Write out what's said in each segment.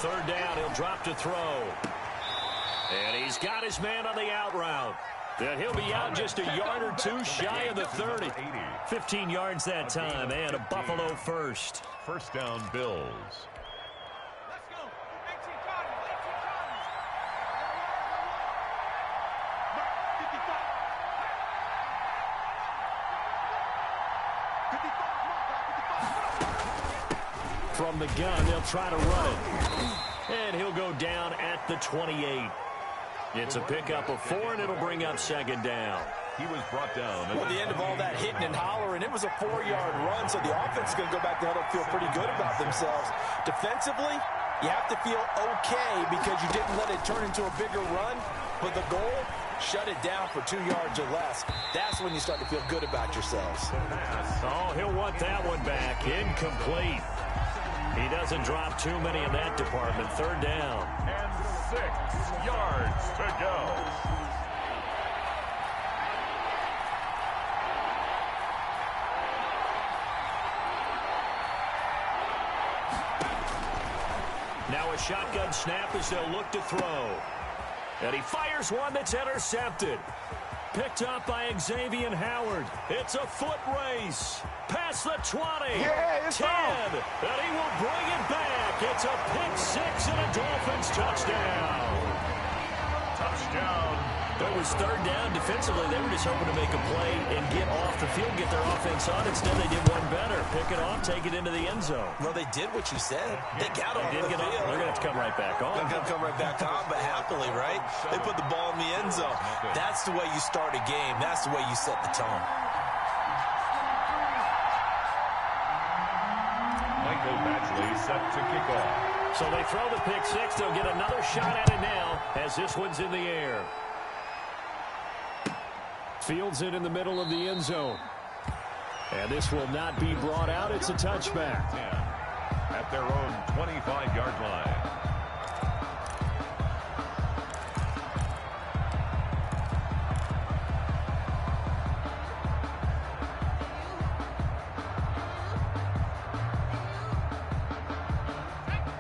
third down. He'll drop to throw. And he's got his man on the out route. And he'll be out just a yard or two shy of the 30. 15 yards that time, and a Buffalo first. First down, Bills. From the gun, they'll try to run it. And he'll go down at the 28. It's a pickup of 4, and it'll bring up second down. He was brought down. Well, at the end of all that hitting and hollering, it was a 4-yard run, so the offense is going to go back to huddle and feel pretty good about themselves. Defensively, you have to feel okay because you didn't let it turn into a bigger run, but the goal, shut it down for 2 yards or less. That's when you start to feel good about yourselves. Oh, he'll want that one back. Incomplete. He doesn't drop too many in that department. Third down. And 6 yards to go. Now a shotgun snap as they'll look to throw. And he fires one that's intercepted. Picked up by Xavier Howard. It's a foot race. Past the 20. Yeah, it's 10. on. And he will bring it back. It's a pick-6 and a Dolphins touchdown. Touchdown. It was third down. Defensively, they were just hoping to make a play and get off the field, get their offense on. Instead, they did one better. Pick it off, take it into the end zone. Well, they did what you said. They got off the field. They're going to have to come right back on. They're going to come right back on, but happily, right? They put the ball in the end zone. That's the way you start a game. That's the way you set the tone. Michael Badgley set to kick off. So they throw the pick-6. They'll get another shot at it now as this one's in the air. Fields it in the middle of the end zone. And this will not be brought out. It's a touchback. At their own 25-yard line.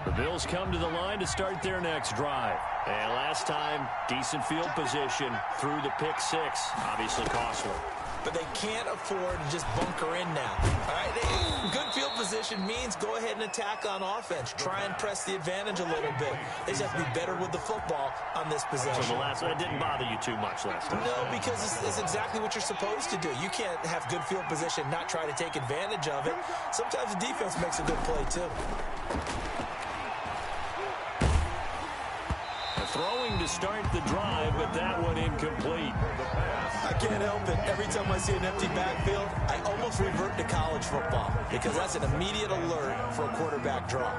The Bills come to the line to start their next drive. And last time, decent field position through the pick-6. Obviously costly. But they can't afford to just bunker in now. All right, good field position means go ahead and attack on offense. Try and press the advantage a little bit. They just have to be better with the football on this possession. So the last one didn't bother you too much last time. No, because it's exactly what you're supposed to do. You can't have good field position, not try to take advantage of it. Sometimes the defense makes a good play, too. Throwing to start the drive, but that one incomplete. I can't help it. Every time I see an empty backfield, I almost revert to college football because that's an immediate alert for a quarterback draw.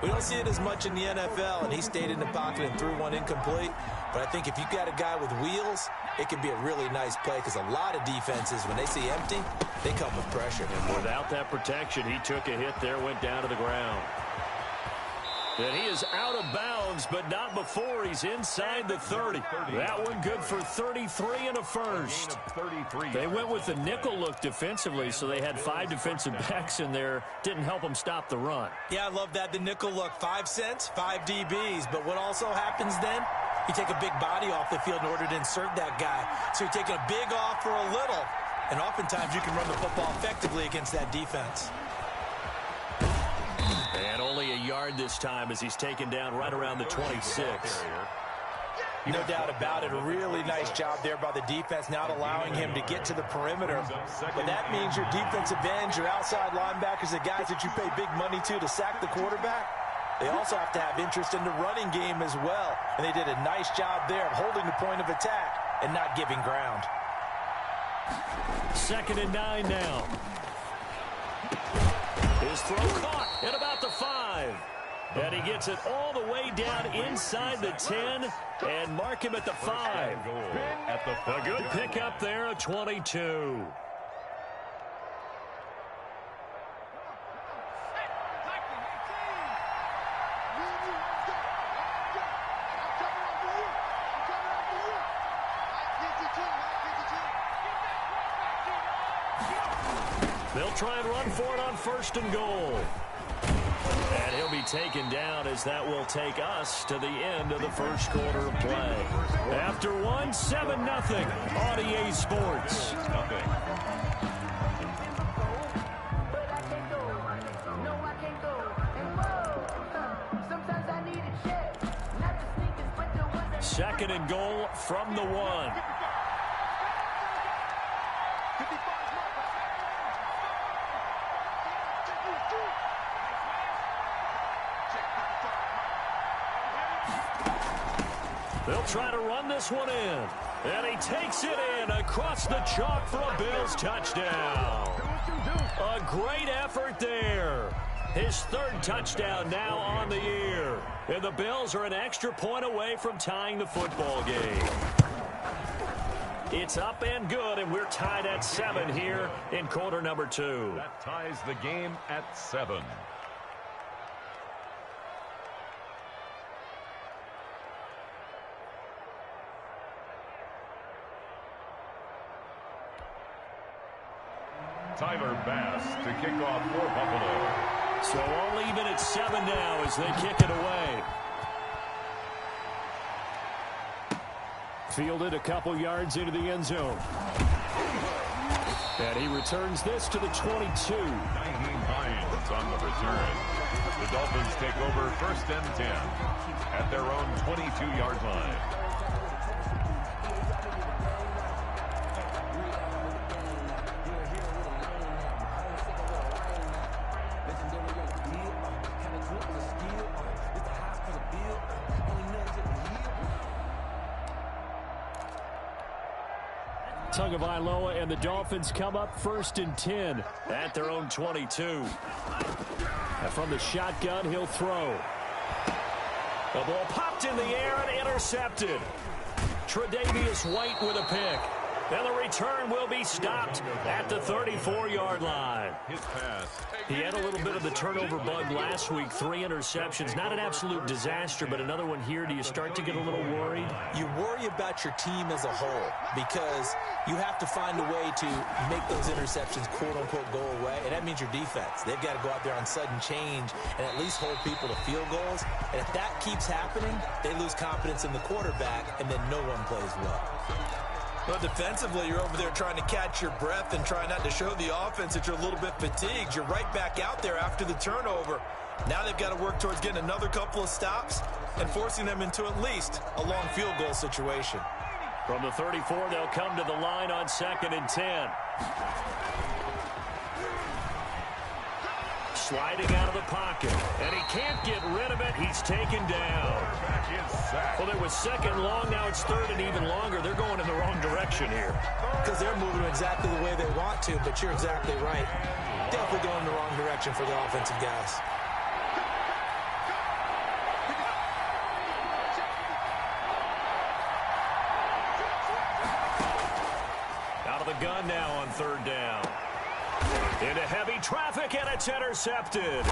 We don't see it as much in the NFL, and he stayed in the pocket and threw one incomplete. But I think if you've got a guy with wheels, it can be a really nice play because a lot of defenses, when they see empty, they come with pressure. And without that protection, he took a hit there, went down to the ground. And he is out of bounds, but not before he's inside the 30. That one good for 33 and a first. They went with the nickel look defensively, so they had 5 defensive backs in there. Didn't help them stop the run. Yeah, I love that, the nickel look. 5 cents, 5 DBs. But what also happens then, you take a big body off the field in order to insert that guy. So you're taking a big off for a little. And oftentimes you can run the football effectively against that defense. And only a yard this time as he's taken down right around the 26. No doubt about it. A really nice job there by the defense, not allowing him to get to the perimeter. But that means your defensive ends, your outside linebackers, the guys that you pay big money to sack the quarterback, they also have to have interest in the running game as well. And they did a nice job there of holding the point of attack and not giving ground. 2nd and 9 now. His throw caught at about the 5. And he gets it all the way down inside the 10 and mark him at the 5. A good pickup there, a 22. They'll try and run for it on 1st and goal. And And he'll be taken down as that will take us to the end of the first quarter of play. After one, 7-0 on EA Sports. Second and goal from the 1. They'll try to run this one in. And he takes it in across the chalk for a Bills touchdown. A great effort there. His third touchdown now on the year. And the Bills are an extra point away from tying the football game. It's up and good, and we're tied at 7 here in quarter number 2. That ties the game at 7. Tyler Bass to kick off for Buffalo. So all even at 7 now as they kick it away. Fielded a couple yards into the end zone. And he returns this to the 22. Naheem Hines on the return. The Dolphins take over 1st and 10 at their own 22-yard line. Tagovailoa and the Dolphins come up 1st and 10 at their own 22. And from the shotgun, he'll throw. The ball popped in the air and intercepted. Tre'Davious White with a pick. And the return will be stopped at the 34-yard line. His pass. He had a little bit of the turnover bug last week. 3 interceptions. Not an absolute disaster, but another one here. Do you start to get a little worried? You worry about your team as a whole because you have to find a way to make those interceptions, quote-unquote, go away, and that means your defense. They've got to go out there on sudden change and at least hold people to field goals. And if that keeps happening, they lose confidence in the quarterback, and then no one plays well. Well, defensively, you're over there trying to catch your breath and try not to show the offense that you're a little bit fatigued. You're right back out there after the turnover. Now they've got to work towards getting another couple of stops and forcing them into at least a long field goal situation. From the 34, they'll come to the line on 2nd and 10. Sliding out of the pocket, and he can't get rid of it. He's taken down. Well, it was 2nd long. Now it's 3rd and even longer. They're going in the wrong direction here. Because they're moving exactly the way they want to, but you're exactly right. Definitely going in the wrong direction for the offensive guys. Out of the gun now on 3rd down. Into heavy traffic, and it's intercepted.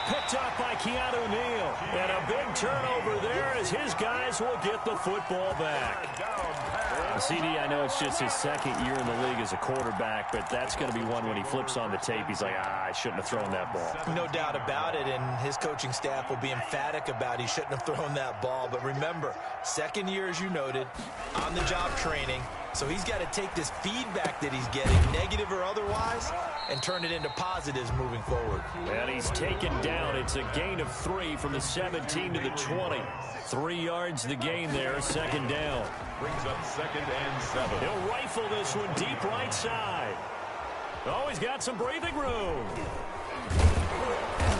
Picked up by Keanu Neal. And a big turnover there as his guys will get the football back. CD, I know it's just his 2nd year in the league as a quarterback, but that's going to be one when he flips on the tape. He's like, I shouldn't have thrown that ball. No doubt about it, and his coaching staff will be emphatic about he shouldn't have thrown that ball. But remember, 2nd year, as you noted, on-the-job training. So he's got to take this feedback that he's getting, negative or otherwise, and turn it into positives moving forward. And he's taken down. It's a gain of 3 from the 17 to the 20. 3 yards the gain there, 2nd down. Brings up 2nd and 7. He'll rifle this one deep right side. Oh, he's got some breathing room.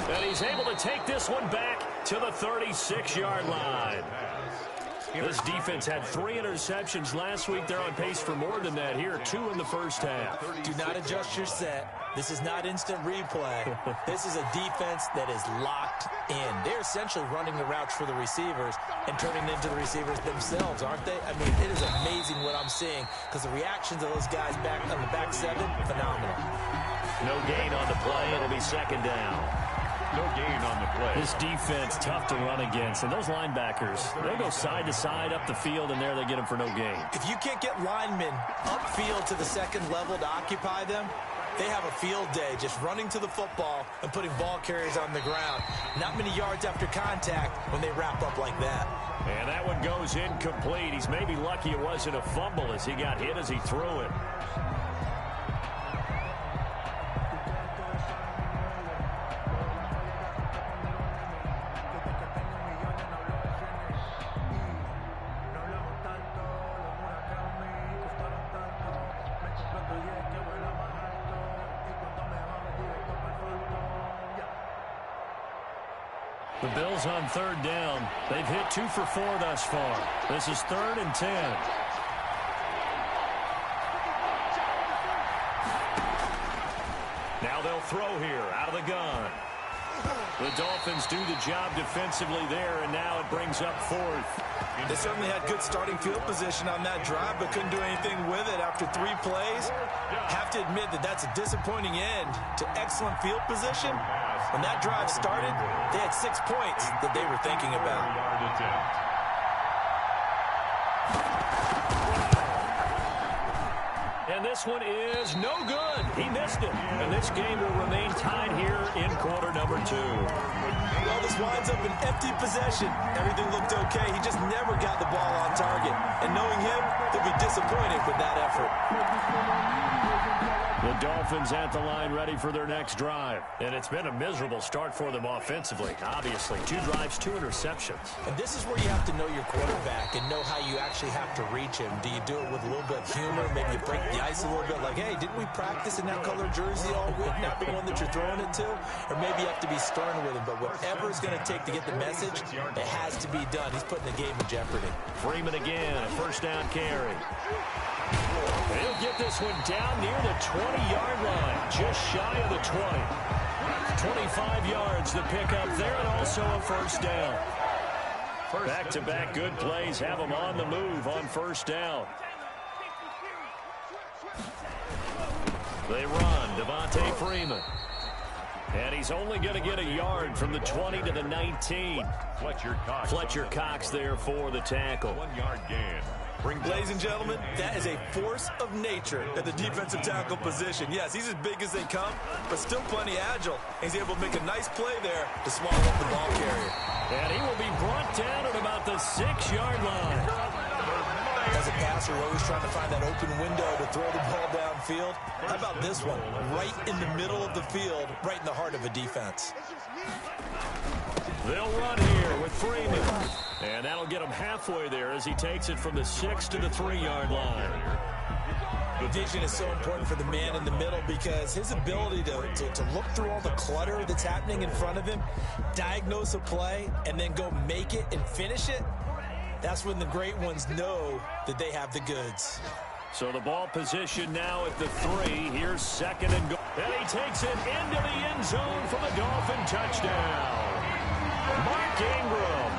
And he's able to take this one back to the 36-yard line. This defense had 3 interceptions last week. They're on pace for more than that here. 2 in the first half. Do not adjust your set. This is not instant replay. This is a defense that is locked in. They're essentially running the routes for the receivers and turning into the receivers themselves, aren't they? I mean, it is amazing what I'm seeing because the reactions of those guys back on the back 7, phenomenal. No gain on the play. It'll be 2nd down. No gain on the play. This defense, tough to run against. And those linebackers, they'll go side to side up the field, and there they get them for no gain. If you can't get linemen upfield to the second level to occupy them, they have a field day just running to the football and putting ball carriers on the ground. Not many yards after contact when they wrap up like that. And that one goes incomplete. He's maybe lucky it wasn't a fumble as he got hit as he threw it. The Bills on third down. They've hit 2 for 4 thus far. This is 3rd and 10. Now they'll throw here out of the gun. The Dolphins do the job defensively there, and now it brings up 4th. They certainly had good starting field position on that drive, but couldn't do anything with it after 3 plays. Have to admit that that's a disappointing end to excellent field position. When that drive started, they had 6 points that they were thinking about. And this one is no good. He missed it. And this game will remain tied here in quarter number 2. Well, this winds up an empty possession. Everything looked okay. He just never got the ball on target. And knowing him, he'll be disappointed with that effort. The Dolphins at the line ready for their next drive. And it's been a miserable start for them offensively. Obviously, 2 drives, 2 interceptions. And this is where you have to know your quarterback and know how you actually have to reach him. Do you do it with a little bit of humor? Maybe you break the ice a little bit like, hey, didn't we practice in that color jersey all week? Not the one that you're throwing it to? Or maybe you have to be stern with him. But whatever it's going to take to get the message, it has to be done. He's putting the game in jeopardy. Freeman again, a first down carry. He'll get this one down near the 20-yard line, just shy of the 20. 25 yards the pickup there, and also a first down. Back-to-back good plays have them on the move on first down. They run, Devontae Freeman. And he's only going to get a yard from the 20 to the 19. Fletcher Cox there for the tackle. 1-yard gain. Ladies and gentlemen, that is a force of nature at the defensive tackle position. Yes, he's as big as they come, but still plenty agile. He's able to make a nice play there to swallow up the ball carrier. And he will be brought down at about the 6-yard line. As a passer, we're always trying to find that open window to throw the ball downfield. How about this one? Right in the middle of the field, right in the heart of a defense. They'll run here with Freeman. And that'll get him halfway there as he takes it from the 6 to the 3-yard line. Vision is so important for the man in the middle because his ability to look through all the clutter that's happening in front of him, diagnose a play, and then go make it and finish it, that's when the great ones know that they have the goods. So the ball position now at the 3. Here's 2nd and goal. And he takes it into the end zone for the Dolphin touchdown. Mark Ingram,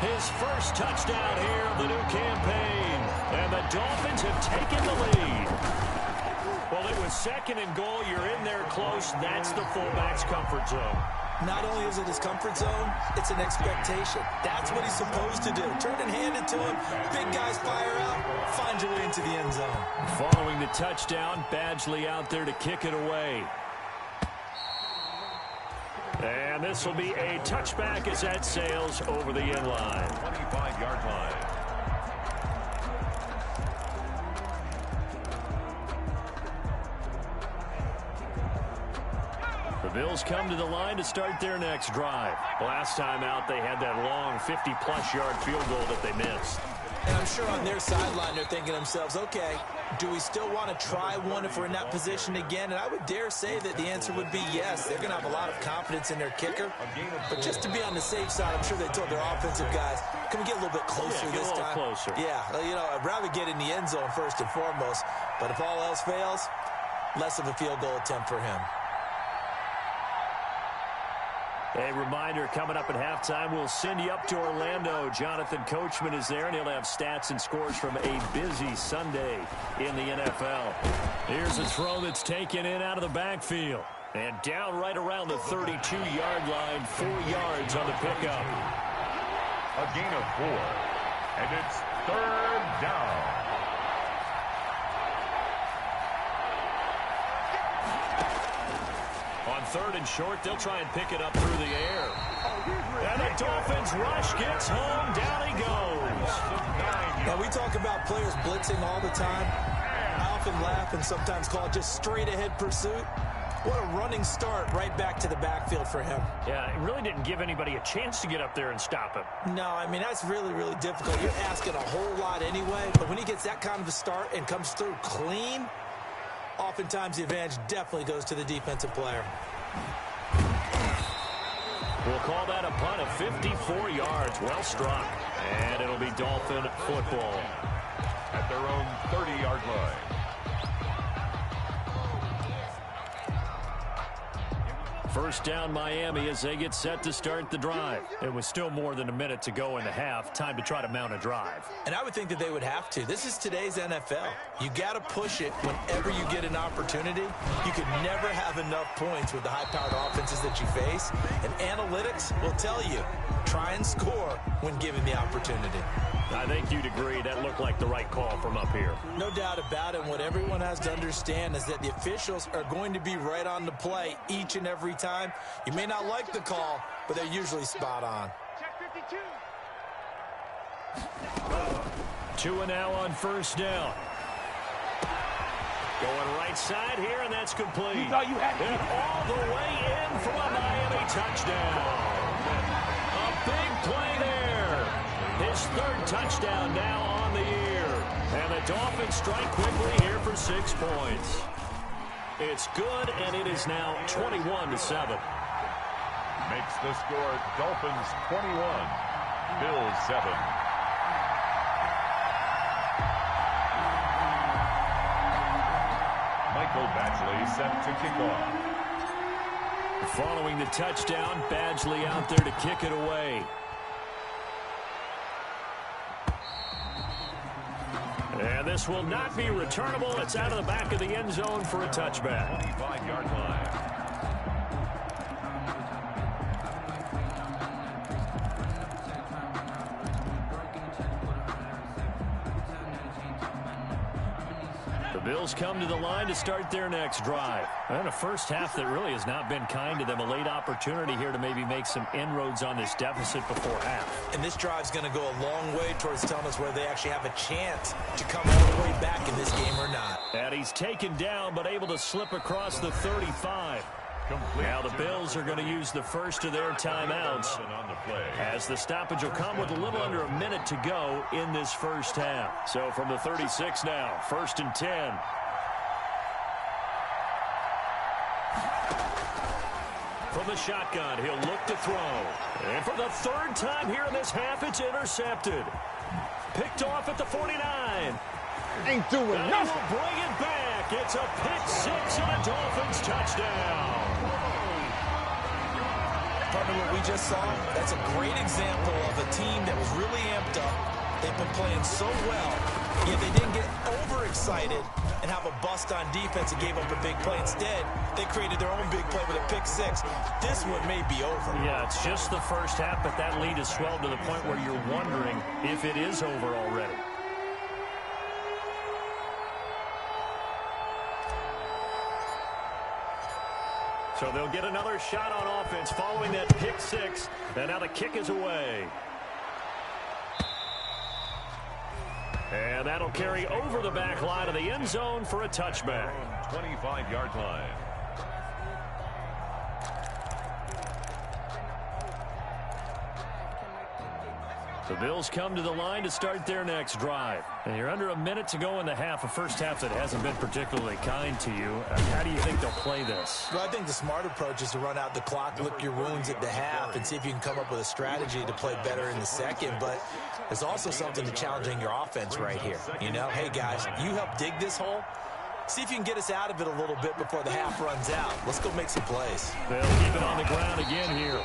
his first touchdown here of the new campaign. And the Dolphins have taken the lead. Well, it was 2nd and goal. You're in there close. That's the fullback's comfort zone. Not only is it his comfort zone, it's an expectation. That's what he's supposed to do. Turn and hand it to him. Big guys fire out. Find your way into the end zone. Following the touchdown, Badgley out there to kick it away. And this will be a touchback as that sails over the end line. 25-yard line. The Bills come to the line to start their next drive. Last time out, they had that long 50-plus yard field goal that they missed. And I'm sure on their sideline, they're thinking to themselves, okay, do we still want to try one if we're in that position again? And I would dare say that the answer would be yes. They're going to have a lot of confidence in their kicker. But just to be on the safe side, I'm sure they told their offensive guys, can we get a little bit closer this time? Closer. Yeah, you know, I'd rather get in the end zone first and foremost. But if all else fails, less of a field goal attempt for him. A reminder, coming up at halftime, we'll send you up to Orlando. Jonathan Coachman is there, and he'll have stats and scores from a busy Sunday in the NFL. Here's a throw that's taken in out of the backfield. And down right around the 32-yard line, 4 yards on the pickup. A gain of 4. And it's 3rd down. On 3rd and short, they'll try and pick it up through the air. And the Dolphins rush gets home. Down he goes. Now, we talk about players blitzing all the time. I often laugh and sometimes call it just straight-ahead pursuit. What a running start right back to the backfield for him. Yeah, it really didn't give anybody a chance to get up there and stop him. No, I mean, that's really, really difficult. You're asking a whole lot anyway, but when he gets that kind of a start and comes through clean, oftentimes the advantage definitely goes to the defensive player. We'll call that a punt of 54 yards. Well struck. And it'll be Dolphin football. At their own 30-yard line. First down Miami as they get set to start the drive. It was still more than a minute to go in the half. Time to try to mount a drive. And I would think that they would have to. This is today's NFL. You got to push it whenever you get an opportunity. You could never have enough points with the high-powered offenses that you face. And analytics will tell you, try and score when given the opportunity. I think you'd agree that looked like the right call from up here. No doubt about it. What everyone has to understand is that the officials are going to be right on the play each and every time. You may not like the call, but they're usually spot on. Two and now on first down. Going right side here, and that's complete. You thought you had it all the way in for a Miami touchdown. A big play there. His 3rd touchdown now on the year. And the Dolphins strike quickly here for 6 points. It's good, and it is now 21-7. Makes the score Dolphins 21, Bills 7. Michael Badgley set to kick off. Following the touchdown, Badgley out there to kick it away. And this will not be returnable. It's out of the back of the end zone for a touchback. 25-yard line. The Bills come to the line to start their next drive. And a first half that really has not been kind to them. A late opportunity here to maybe make some inroads on this deficit before half. And this drive's going to go a long way towards telling us whether they actually have a chance to come all the way back in this game or not. And he's taken down but able to slip across the 35. Now the Bills are going to use the first of their timeouts as the stoppage will come with a little under a minute to go in this first half. So from the 36 now, 1st and 10. From the shotgun, he'll look to throw. And for the 3rd time here in this half, it's intercepted. Picked off at the 49. Ain't doing And nothing. he will bring it back. It's a pick-6 and a Dolphins touchdown. Partner, what we just saw, that's a great example of a team that was really amped up. They've been playing so well, yet they didn't get overexcited and have a bust on defense and gave up a big play. Instead, they created their own big play with a pick-6. This one may be over. Yeah, it's just the first half, but that lead has swelled to the point where you're wondering if it is over already. So they'll get another shot on offense following that pick-6, and now the kick is away. And that'll carry over the back line of the end zone for a touchback. 25-yard line. The Bills come to the line to start their next drive. And you're under a minute to go in the half, a first half that hasn't been particularly kind to you. How do you think they'll play this? Well, I think the smart approach is to run out the clock, lick your wounds at the half, and see if you can come up with a strategy to play better in the second. But there's also something to challenging your offense right here. You know, hey, guys, you help dig this hole. See if you can get us out of it a little bit before the half runs out. Let's go make some plays. They'll keep it on the ground again here.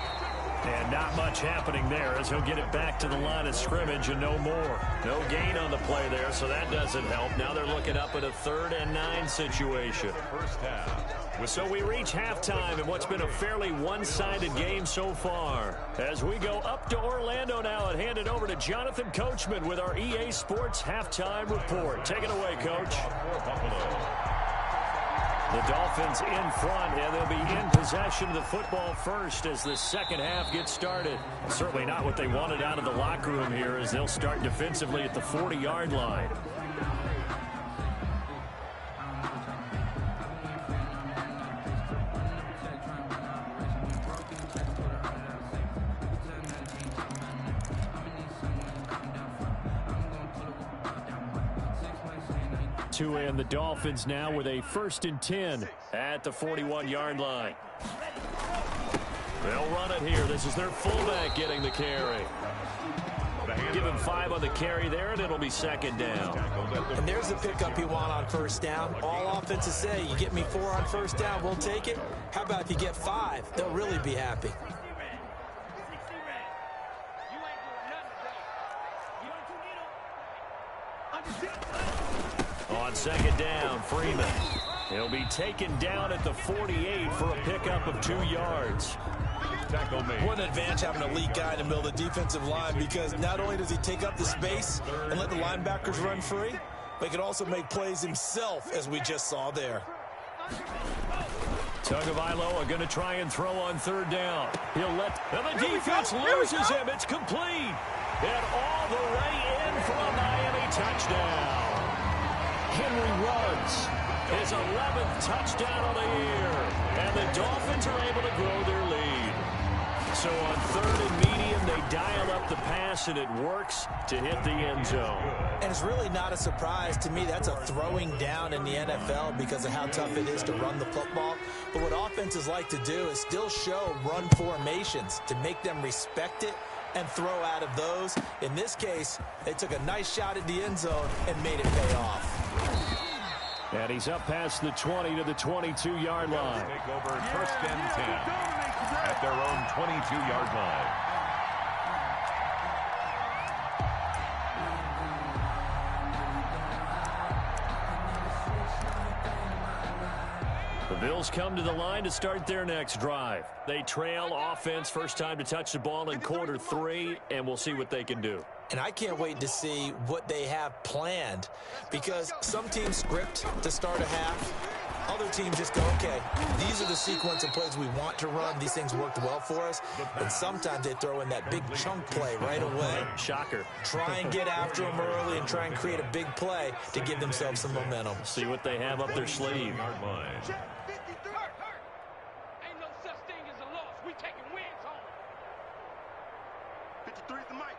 And not much happening there as he'll get it back to the line of scrimmage and no more. No gain on the play there, so that doesn't help. Now they're looking up at a 3rd and 9 situation. First half. So we reach halftime in what's been a fairly one-sided game so far. As we go up to Orlando now and hand it over to Jonathan Coachman with our EA Sports Halftime Report. Take it away, Coach. The Dolphins in front, and they'll be in possession of the football first as the second half gets started. Certainly not what they wanted out of the locker room here, as they'll start defensively at the 40-yard line. And the Dolphins now with a 1st and 10 at the 41-yard line. They'll run it here. This is their fullback getting the carry. Give him 5 on the carry there, and it'll be 2nd down. And there's the pickup you want on 1st down. All offenses say, you get me 4 on 1st down, we'll take it. How about if you get 5? They'll really be happy. On 2nd down, Freeman. He'll be taken down at the 48 for a pickup of 2 yards. What an advantage having an elite guy in the middle of the defensive line, because not only does he take up the space and let the linebackers run free, but he can also make plays himself, as we just saw there. Tagovailoa going to try and throw on 3rd down. He'll let, and the defense loses him. It's complete. And all the way in for a Miami touchdown. Henry runs his 11th touchdown of the year, and the Dolphins are able to grow their lead. So on 3rd and medium, they dial up the pass, and it works to hit the end zone. And it's really not a surprise to me. That's a throwing down in the NFL because of how tough it is to run the football. But what offenses like to do is still show run formations to make them respect it and throw out of those. In this case, they took a nice shot at the end zone and made it pay off. And he's up past the 20 to the 22-yard line. Take over 1st and 10 at their own 22-yard line. The Bills come to the line to start their next drive. They trail offense, first time to touch the ball in quarter 3, and we'll see what they can do. And I can't wait to see what they have planned, because some teams script to start a half. Other teams just go, okay, these are the sequence of plays we want to run. These things worked well for us. And sometimes they throw in that big chunk play right away. Shocker. Try and get after them early and try and create a big play to give themselves some momentum. See what they have up their sleeve. Ain't no such thing as a loss. We taking wins home. 53 is the mic.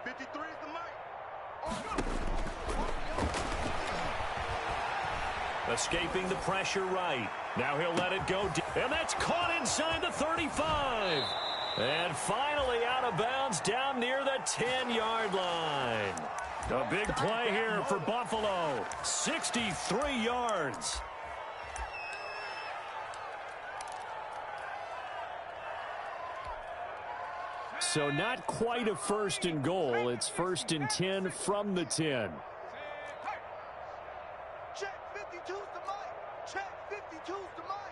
53 is the mic. Escaping the pressure right. Now he'll let it go deep. And that's caught inside the 35. And finally out of bounds down near the 10-yard line. A big play here for Buffalo. 63 yards. So not quite a 1st and goal. It's 1st and 10 from the 10. Check 52's the mic. Check 52's the mic.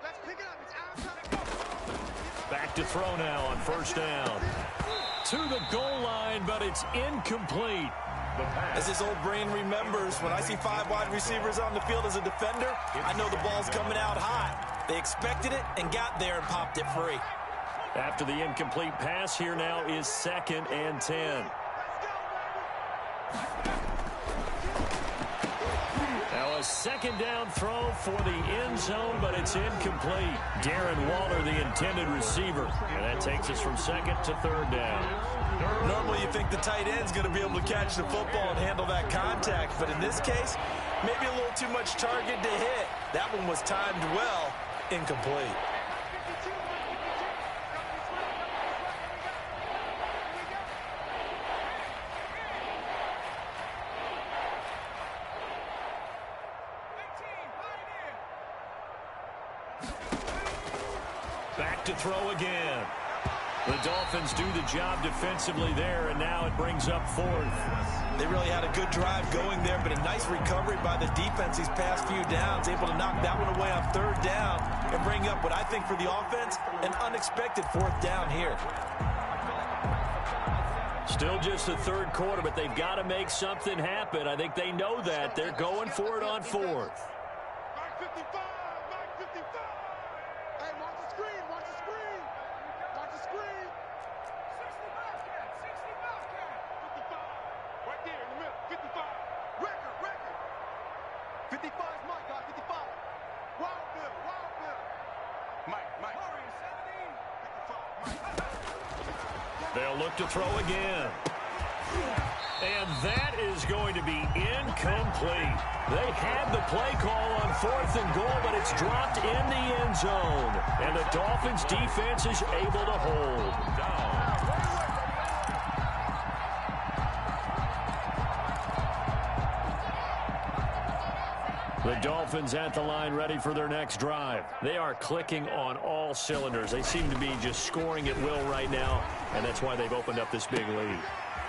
Let's pick it up. It's outside. Back to throw now on 1st down. To the goal line, but it's incomplete. As his old brain remembers, when I see 5 wide receivers on the field as a defender, I know the ball's coming out hot. They expected it and got there and popped it free. After the incomplete pass, here now is 2nd and 10. Now a 2nd down throw for the end zone, but it's incomplete. Darren Waller, the intended receiver. And that takes us from 2nd to 3rd down. Normally you think the tight end's going to be able to catch the football and handle that contact, but in this case, maybe a little too much target to hit. That one was timed well, incomplete. Back to throw again. The Dolphins do the job defensively there, and now it brings up fourth. They really had a good drive going there, but a nice recovery by the defense these past few downs, able to knock that one away on third down and bring up what I think for the offense, an unexpected fourth down here. Still just the third quarter, but they've got to make something happen. I think they know that. They're going for it on fourth. Mike 55, Mike 55. Hey, watch the screen, watch the screen. Watch the screen. 60 Bobcat, 60 Bobcat. 55, right there in the middle, 55. Record. 55 is Mike, guys, 55. Wild Bill. Mike. 55, Mike. They'll look to throw again. And that is going to be incomplete. They had the play call on fourth and goal, but it's dropped in the end zone. And the Dolphins defense is able to hold. The Dolphins at the line ready for their next drive. They are clicking on all cylinders. They seem to be just scoring at will right now, and that's why they've opened up this big lead.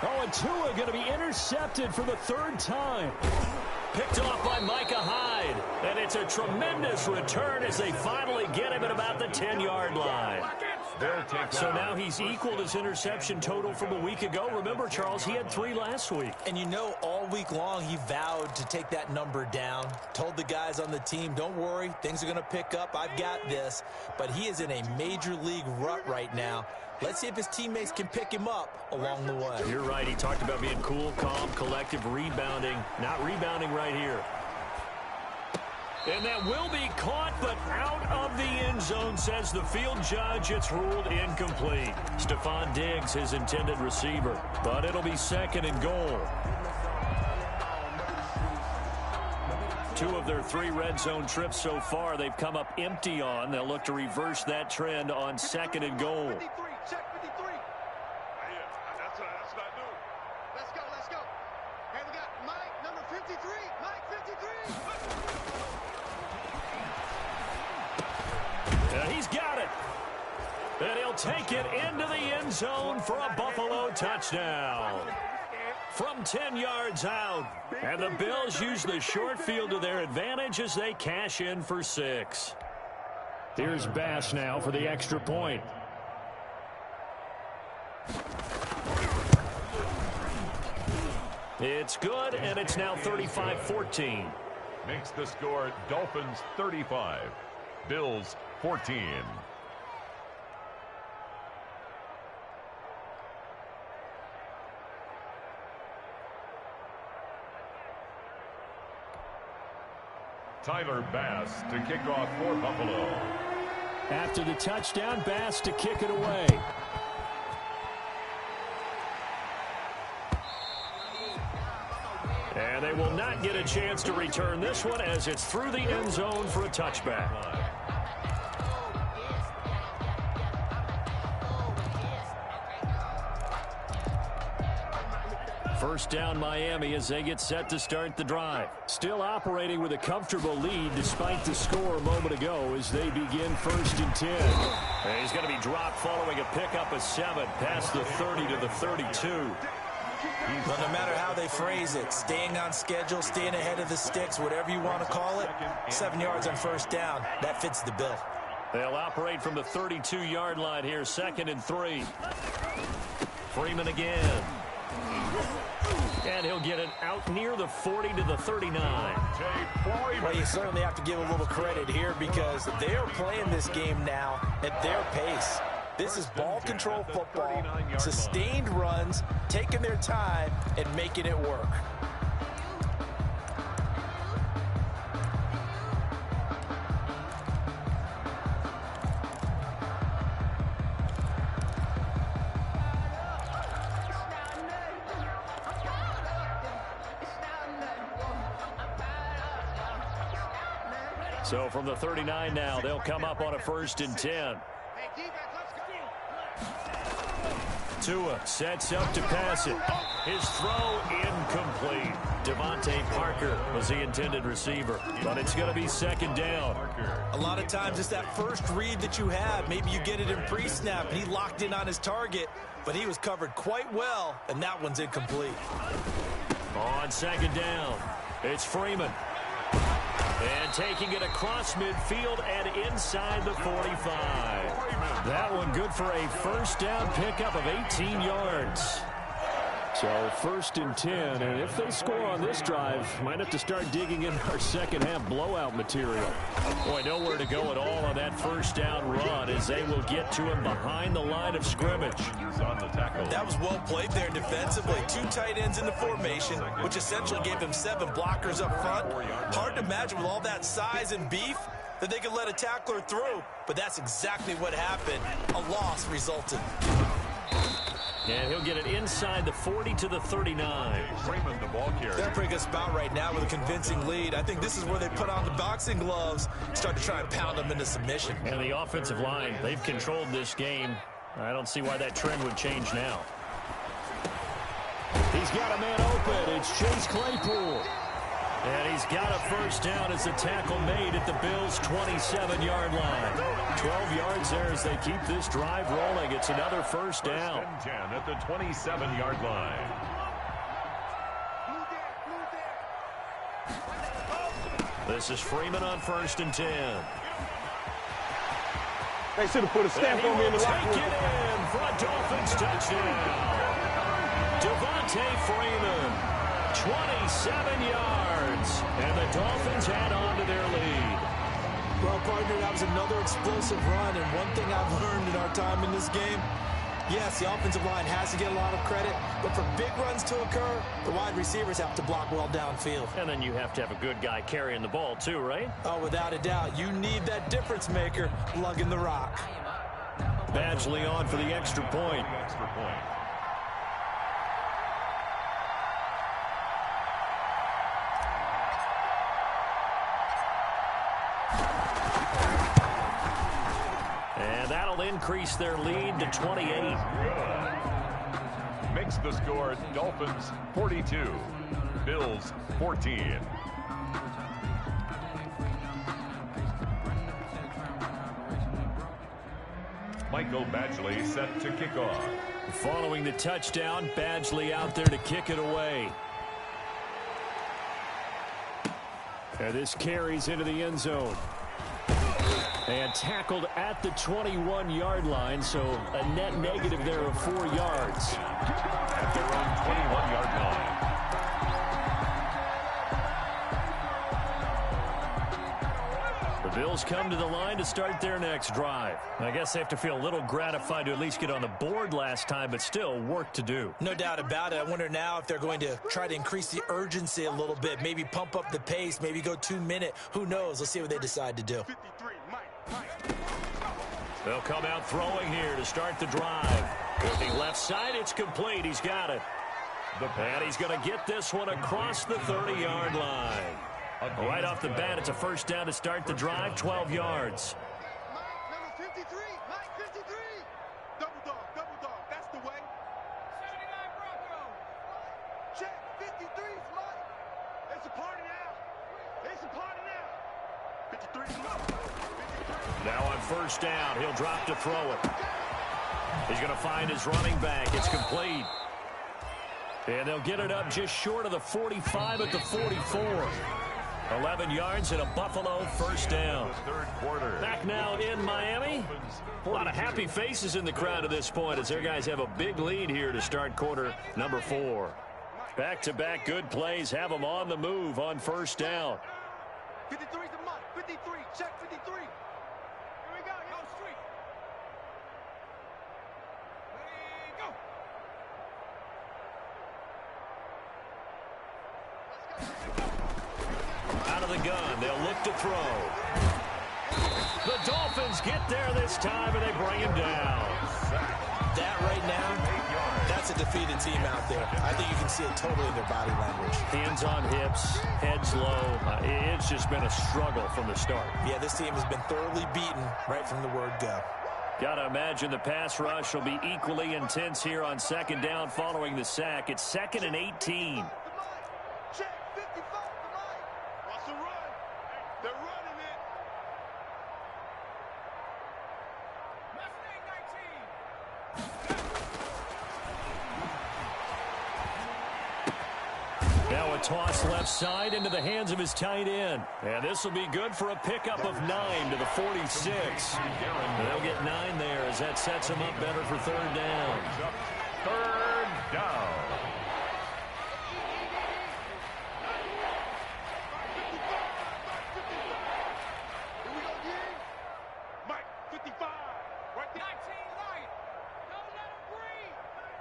Oh, and Tua going to be intercepted for the third time. Picked off by Micah Hyde. And it's a tremendous return as they finally get him at about the 10-yard line. So now he's equaled his interception total from a week ago. Remember, Charles, he had 3 last week. And you know, all week long he vowed to take that number down. Told the guys on the team, don't worry, things are going to pick up. I've got this. But he is in a major league rut right now. Let's see if his teammates can pick him up along the way. You're right. He talked about being cool, calm, collective, rebounding. Not rebounding right here. And that will be caught, but out of the end zone, says the field judge. It's ruled incomplete. Stephon Diggs, his intended receiver. But it'll be second and goal. 2 of their 3 red zone trips so far, they've come up empty on. They'll look to reverse that trend on second and goal. 53, check 53. That's what I do. Let's go. Hey, we got Mike, number 53. Mike 53. He's got it. And he'll take it into the end zone for a Buffalo touchdown. From 10 yards out. And the Bills use the short field to their advantage as they cash in for 6. Here's Bass now for the extra point. It's good, and it's now 35-14. Makes the score Dolphins 35, Bills 14. Tyler Bass to kick off for Buffalo. After the touchdown, Bass to kick it away. And they will not get a chance to return this one as it's through the end zone for a touchback. First down Miami as they get set to start the drive. Still operating with a comfortable lead despite the score a moment ago as they begin 1st and 10. And he's going to be dropped following a pickup of 7 past the 30 to the 32. Well, no matter how they phrase it, staying on schedule, staying ahead of the sticks, whatever you want to call it, 7 yards on first down, that fits the bill. They'll operate from the 32-yard line here, 2nd and 3. Freeman again. And he'll get it out near the 40 to the 39. Well, you certainly have to give a little credit here because they are playing this game now at their pace. This is ball control football, sustained runs, taking their time, and making it work. So from the 39 now, they'll come up on a 1st and 10. Tua sets up to pass it. His throw incomplete. Devontae Parker was the intended receiver, but it's going to be second down. A lot of times it's that first read that you have. Maybe you get it in pre-snap, and he locked in on his target, but he was covered quite well, and that one's incomplete. On second down, it's Freeman. And taking it across midfield and inside the 45. That one good for a first down pickup of 18 yards. So first and 10, and if they score on this drive, might have to start digging in our second half blowout material. Boy, nowhere to go at all on that first down run as they will get to him behind the line of scrimmage. On the tackle. That was well played there defensively. 2 tight ends in the formation, which essentially gave them 7 blockers up front. Hard to imagine with all that size and beef that they could let a tackler through, but that's exactly what happened. A loss resulted. And he'll get it inside the 40 to the 39. Freeman, the ball carrier. They're a pretty good spot right now with a convincing lead. I think this is where they put on the boxing gloves, start to try and pound them into submission. And the offensive line, they've controlled this game. I don't see why that trend would change now. He's got a man open. It's Chase Claypool. And he's got a first down as the tackle made at the Bills' 27-yard line. 12 yards there as they keep this drive rolling. It's another first down. First and 10 at the 27-yard line. This is Freeman on first and 10. They should have put a stamp on me in the locker room. Take it in for a Dolphins touchdown. Devontae Freeman, 27 yards, and the Dolphins add on to their lead. Well, partner, that was another explosive run, and one thing I've learned in our time in this game, yes, the offensive line has to get a lot of credit, but for big runs to occur, the wide receivers have to block well downfield. And then you have to have a good guy carrying the ball too, right? Oh, without a doubt. You need that difference maker lugging the rock. Badgley on for the extra point. Extra point. And that'll increase their lead to 28. Makes the score Dolphins 42, Bills 14. Michael Badgley set to kick off. Following the touchdown, Badgley out there to kick it away. And this carries into the end zone. And tackled at the 21-yard line, so a net negative there of 4 yards. At their own 21-yard line. The Bills come to the line to start their next drive. I guess they have to feel a little gratified to at least get on the board last time, but still work to do. No doubt about it. I wonder now if they're going to try to increase the urgency a little bit, maybe pump up the pace, maybe go 2-minute. Who knows? Let's see what they decide to do. 53, Mike. They'll come out throwing here to start the drive. Looking left side, it's complete. He's got it. And he's going to get this one across the 30-yard line. Right off the bat, it's a first down to start the drive, 12 yards. Mike, number 53, Mike 53. Double dog, that's the way. 79 Bronco. Check, 53's Mike. It's a party now. It's a party now. 53's Mike. Now on first down, he'll drop to throw it. He's going to find his running back. It's complete. And they'll get it up just short of the 45 at the 44. 11 yards and a Buffalo first down. Third quarter. Back now in Miami. A lot of happy faces in the crowd at this point as their guys have a big lead here to start quarter number 4. Back-to-back good plays have them on the move on first down. 53's the Mike. 53, check 53. Here we go, yo, street. Ready, go. Out of the gun, they'll look to throw. The Dolphins get there this time, and they bring him down. That right now, that's a defeated team out there. I think you can see it totally in their body language. Hands on hips, heads low. It's just been a struggle from the start. Yeah, this team has been thoroughly beaten right from the word go. Got to imagine the pass rush will be equally intense here on second down following the sack. It's 2nd and 18. Check 55 to Mike. Watch the run. They're running it. Now a toss left side into the hands of his tight end. And this will be good for a pickup of 9 to the 46. They'll get 9 there as that sets him up better for third down. Third down. Here we go again. Mike 55. Right there. 19 light. Don't let him breathe.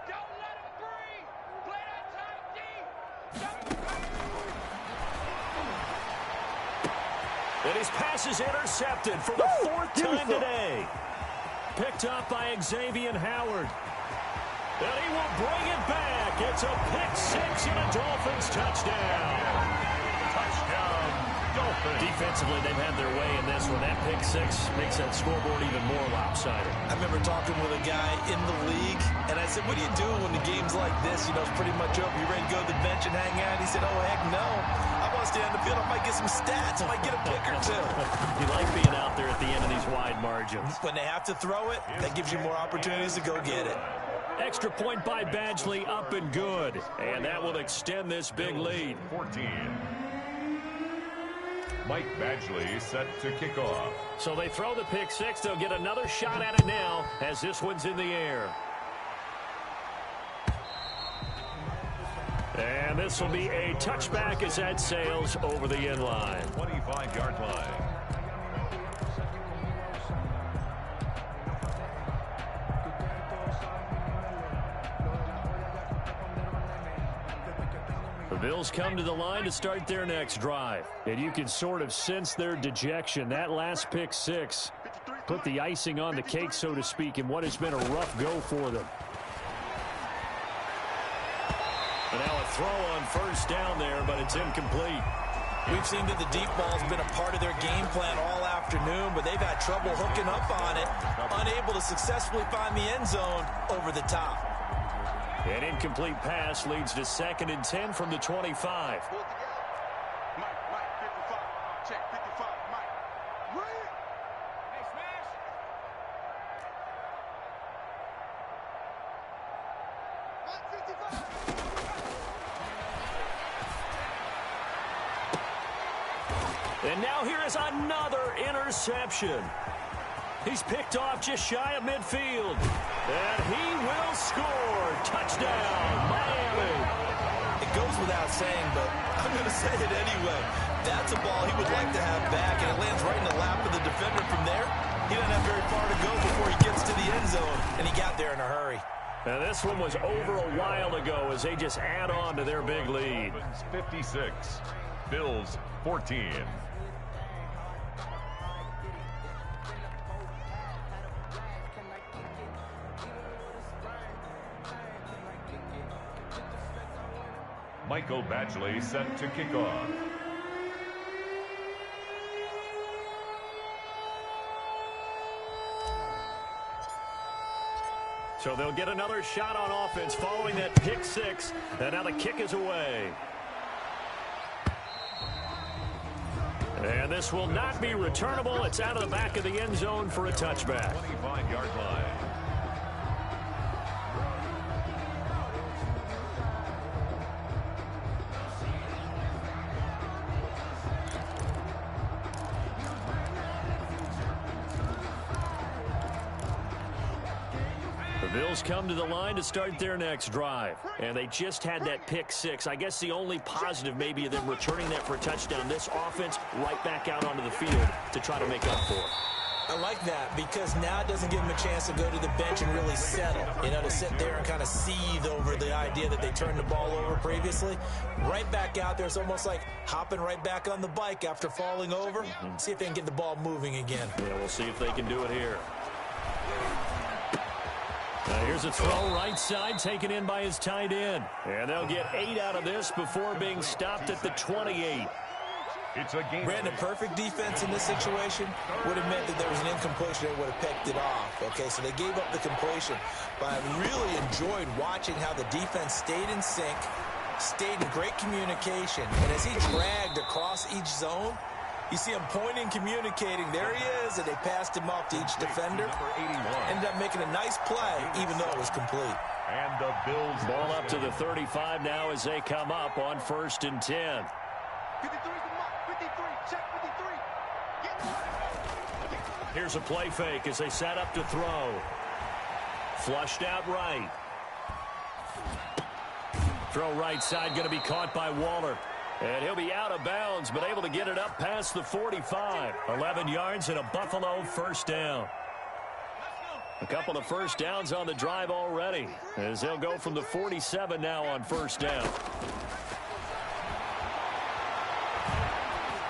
Don't let him breathe. Play that tight D. And his pass is intercepted for the 4th time today. Picked up by Xavier Howard. And he will bring it back. It's a pick-6 and a Dolphins touchdown. Touchdown, Dolphins. Defensively, they've had their way in this one. That pick-6 makes that scoreboard even more lopsided. I remember talking with a guy in the league, and I said, what do you do when the game's like this? You know, it's pretty much over. You ready to go to the bench and hang out? He said, oh, heck no. I want to stay on the field. I might get some stats. I might get a pick or two. You like being out there at the end of these wide margins. When they have to throw it, that gives you more opportunities to go get it. Extra point by Badgley, up and good. And that will extend this big lead. 14. Mike Badgley set to kick off. So they throw the pick-6. They'll get another shot at it now as this one's in the air. And this will be a touchback as that sails over the end line. 25-yard line. The Bills come to the line to start their next drive. And you can sort of sense their dejection. That last pick-6 put the icing on the cake, so to speak, in what has been a rough go for them. And now a throw on first down there, but it's incomplete. We've seen that the deep ball's been a part of their game plan all afternoon, but they've had trouble hooking up on it, unable to successfully find the end zone over the top. An incomplete pass leads to 2nd and 10 from the 25. Pull it together. Mike 55. Check 55. Mike. Bring it. Hey, smash. Mike 55. And now here is another interception. He's picked off just shy of midfield. And he will score. Touchdown, Miami. It goes without saying, but I'm going to say it anyway. That's a ball he would like to have back, and it lands right in the lap of the defender from there. He doesn't have very far to go before he gets to the end zone, and he got there in a hurry. Now this one was over a while ago as they just add on to their big lead. 56. Bills 14. Michael Badgley set to kick off. So they'll get another shot on offense following that pick-6, and now the kick is away. And this will not be returnable. It's out of the back of the end zone for a touchback. 25-yard line. The Bills come to the line to start their next drive. And they just had that pick-6. I guess the only positive maybe of them returning that for a touchdown. This offense right back out onto the field to try to make up for it. I like that because now it doesn't give them a chance to go to the bench and really settle. You know, to sit there and kind of seethe over the idea that they turned the ball over previously. Right back out there. It's almost like hopping right back on the bike after falling over. See if they can get the ball moving again. Yeah, we'll see if they can do it here. Now here's a throw right side taken in by his tight end. And they'll get 8 out of this before being stopped at the 28. It's a game. Brandon, perfect defense in this situation would have meant that there was an incompletion that would have picked it off. Okay, so they gave up the completion. But I really enjoyed watching how the defense stayed in sync, stayed in great communication. And as he dragged across each zone, you see him pointing, communicating. There he is, and they passed him off to each defender. Ended up making a nice play, even though it was complete. And the Bills ball up to the 35 now as they come up on 1st and 10. 53's the mark. 53. Check 53. Here's a play fake as they set up to throw. Flushed out right. Throw right side going to be caught by Waller. And he'll be out of bounds, but able to get it up past the 45. 11 yards and a Buffalo first down. A couple of first downs on the drive already, as they'll go from the 47 now on first down.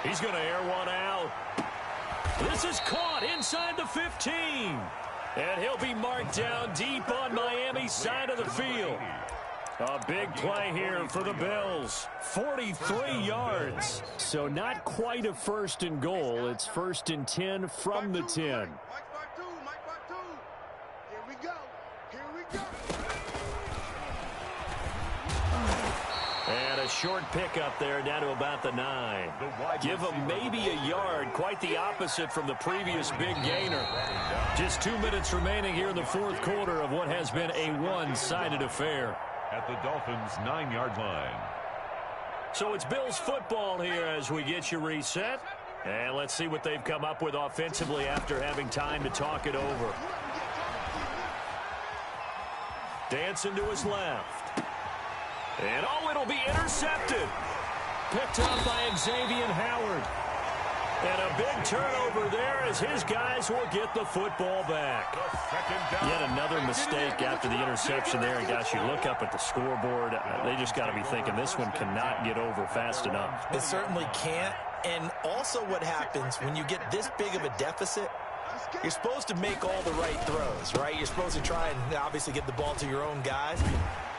He's going to air one out. This is caught inside the 15. And he'll be marked down deep on Miami's side of the field. A big play here for the Bills. 43 yards. So not quite a 1st and goal. It's 1st and 10 from the 10. And a short pickup there down to about the 9. Give him maybe a yard. Quite the opposite from the previous big gainer. Just 2 minutes remaining here in the 4th quarter of what has been a one-sided affair. At the Dolphins' 9-yard line. So it's Bills football here as we get you reset. And let's see what they've come up with offensively after having time to talk it over. Dancing to his left. And oh, it'll be intercepted. Picked up by Xavier Howard. And a big turnover there as his guys will get the football back. Yet another mistake after the interception there. And gosh, you look up at the scoreboard, they just got to be thinking this one cannot get over fast enough. It certainly can't. And also what happens when you get this big of a deficit, you're supposed to make all the right throws, right? You're supposed to try and obviously get the ball to your own guys.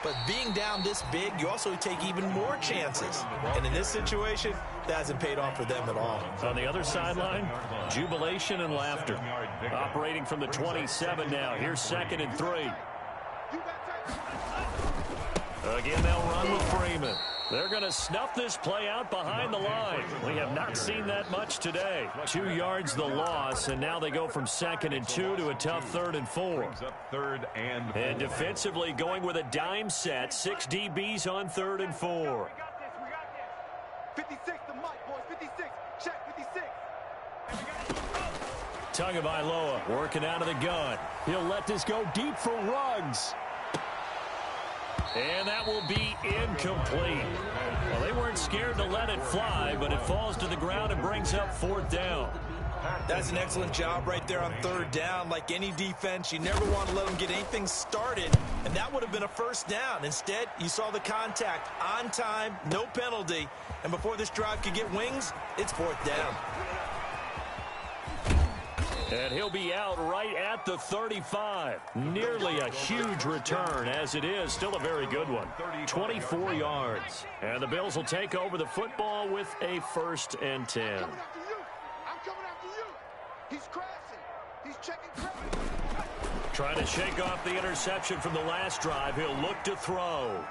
But being down this big, you also take even more chances. And in this situation, that hasn't paid off for them at all. On the other sideline, jubilation and laughter. Operating from the 27 now. Here's 2nd and 3. Again, they'll run with Freeman. They're going to snuff this play out behind the line. We have not seen that much today. 2 yards the loss, and now they go from 2nd and 2 to a tough 3rd and 4. And defensively going with a dime set. 6 DBs on 3rd and 4. 56, the mic, boys. 56. Check 56. Tagovailoa working out of the gun. He'll let this go deep for Ruggs. And that will be incomplete. Well, they weren't scared to let it fly, but it falls to the ground and brings up 4th down. That's an excellent job right there on 3rd down. Like any defense, you never want to let them get anything started, and that would have been a first down. Instead, you saw the contact on time, no penalty, and before this drive could get wings, it's 4th down. And he'll be out right at the 35. Nearly a huge return, as it is. Still a very good one. 24 yards. And the Bills will take over the football with a 1st and 10. I'm coming after you. He's crashing. He's checking crashing. Trying to shake off the interception from the last drive. He'll look to throw.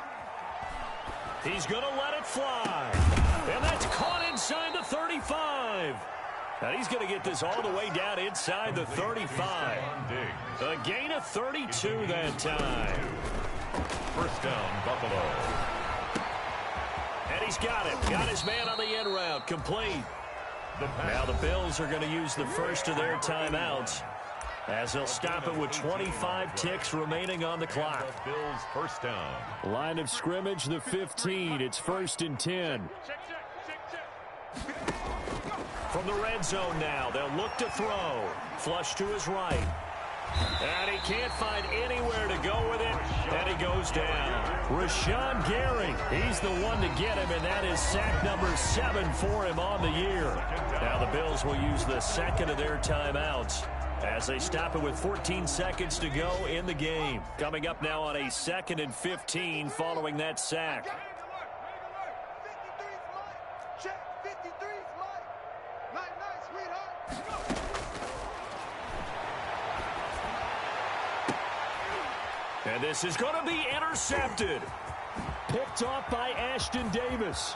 He's going to let it fly. And that's caught inside the 35. And he's going to get this all the way down inside the 35. A gain of 32 that time. First down, Buffalo. And he's got it. Got his man on the end route. Complete. Now the Bills are going to use the first of their timeouts as they'll stop it with 25 ticks remaining on the clock. Bills first down. Line of scrimmage, the 15. It's 1st and 10. From the red zone now, they'll look to throw. Flush to his right. And he can't find anywhere to go with it, and he goes down. Rashawn Gary, he's the one to get him, and that is sack number 7 for him on the year. Now the Bills will use the second of their timeouts as they stop it with 14 seconds to go in the game. Coming up now on a 2nd and 15 following that sack. Check 53's mine. And this is going to be intercepted. Picked off by Ashton Davis.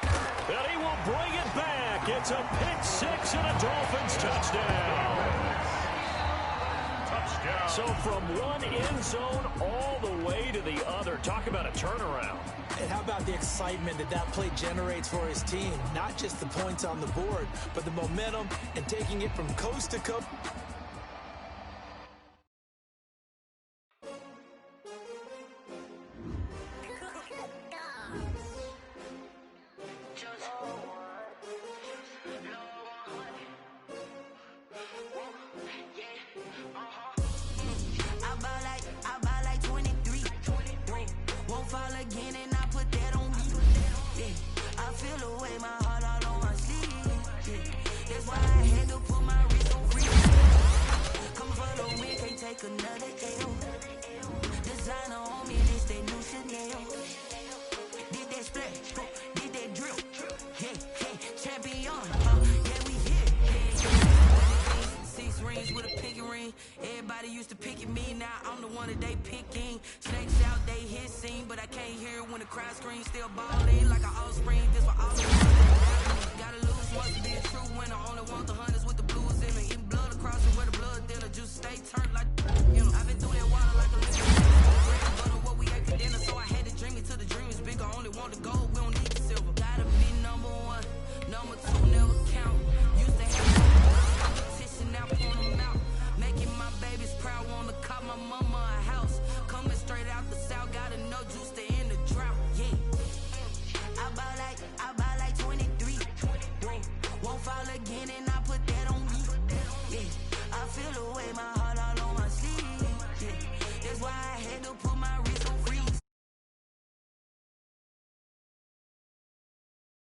And he will bring it back. It's a pick six and a Dolphins touchdown. Touchdown. So from one end zone all the way to the other. Talk about a turnaround. And how about the excitement that play generates for his team? Not just the points on the board, but the momentum and taking it from coast to coast. Everybody used to pick at me, now I'm the one that they picking. Snakes out, they hit scene, but I can't hear when the crowd screams. Still balling like an offspring, this for all the gotta lose once to be a true winner. Only want the hunters with the blues in me. Eating blood across it where the blood thinner. Juice stay turned like, you know. I've been through that water like a liquor. Bread and butter, what we ate for dinner, so I had to drink it till the dream is bigger. Only want to go